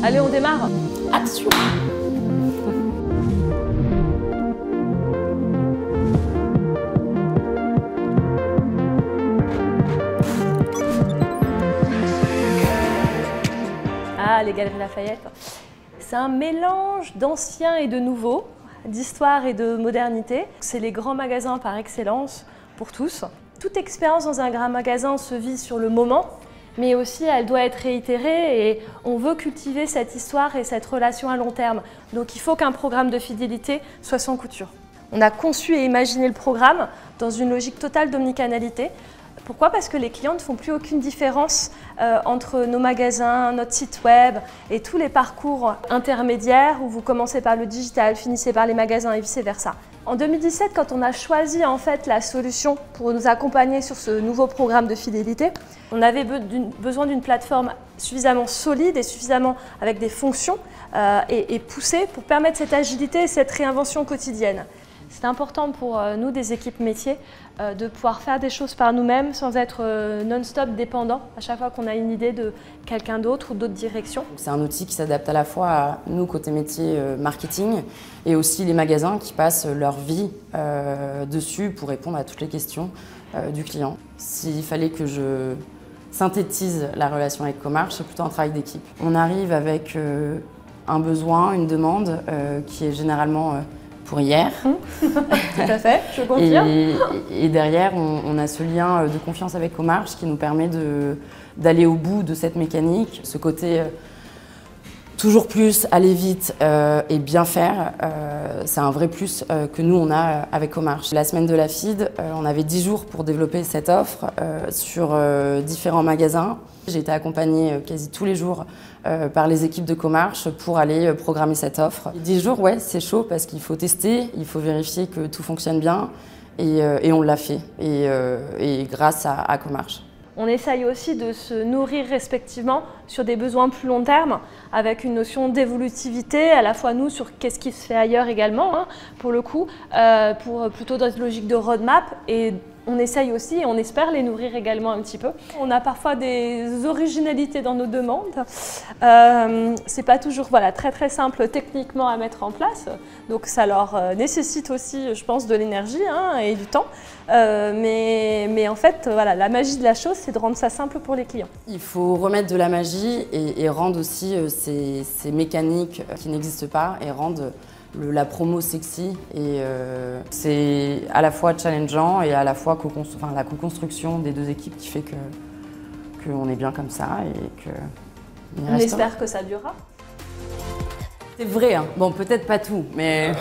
Allez, on démarre. Action! Ah, les Galeries Lafayette. C'est un mélange d'ancien et de nouveau, d'histoire et de modernité. C'est les grands magasins par excellence pour tous. Toute expérience dans un grand magasin se vit sur le moment, mais aussi elle doit être réitérée et on veut cultiver cette histoire et cette relation à long terme. Donc il faut qu'un programme de fidélité soit sans couture. On a conçu et imaginé le programme dans une logique totale d'omnicanalité. Pourquoi? Parce que les clients ne font plus aucune différence entre nos magasins, notre site web et tous les parcours intermédiaires où vous commencez par le digital, finissez par les magasins et vice-versa. En 2017, quand on a choisi en fait la solution pour nous accompagner sur ce nouveau programme de fidélité, on avait besoin d'une plateforme suffisamment solide et suffisamment avec des fonctions et poussée pour permettre cette agilité et cette réinvention quotidienne. C'est important pour nous, des équipes métiers, de pouvoir faire des choses par nous-mêmes sans être non-stop dépendant à chaque fois qu'on a une idée de quelqu'un d'autre ou d'autres directions. C'est un outil qui s'adapte à la fois à nous, côté métier marketing, et aussi les magasins qui passent leur vie dessus pour répondre à toutes les questions du client. S'il fallait que je synthétise la relation avec Comarch, c'est plutôt un travail d'équipe. On arrive avec un besoin, une demande qui est généralement pour hier. Tout à fait, je confirme. Et derrière, on a ce lien de confiance avec Comarch qui nous permet d'aller au bout de cette mécanique, ce côté toujours plus, aller vite et bien faire, c'est un vrai plus que nous on a avec Comarch. La semaine de la FID, on avait 10 jours pour développer cette offre sur différents magasins. J'ai été accompagnée quasi tous les jours par les équipes de Comarch pour aller programmer cette offre. 10 jours, ouais, c'est chaud parce qu'il faut tester, il faut vérifier que tout fonctionne bien et on l'a fait et grâce à Comarch. On essaye aussi de se nourrir respectivement sur des besoins plus long terme avec une notion d'évolutivité, à la fois nous sur qu'est-ce qui se fait ailleurs également, hein, pour le coup, pour plutôt dans une logique de roadmap et on essaye aussi et on espère les nourrir également un petit peu. On a parfois des originalités dans nos demandes. C'est pas toujours très simple techniquement à mettre en place, donc ça leur nécessite aussi, je pense, de l'énergie et du temps. Mais en fait, la magie de la chose, c'est de rendre ça simple pour les clients. Il faut remettre de la magie et rendre aussi ces mécaniques qui n'existent pas et rendre la promo sexy et c'est à la fois challengeant et à la fois la co-construction des deux équipes qui fait qu'on est bien comme ça et que on espère que ça durera. C'est vrai, hein. Bon, peut-être pas tout, mais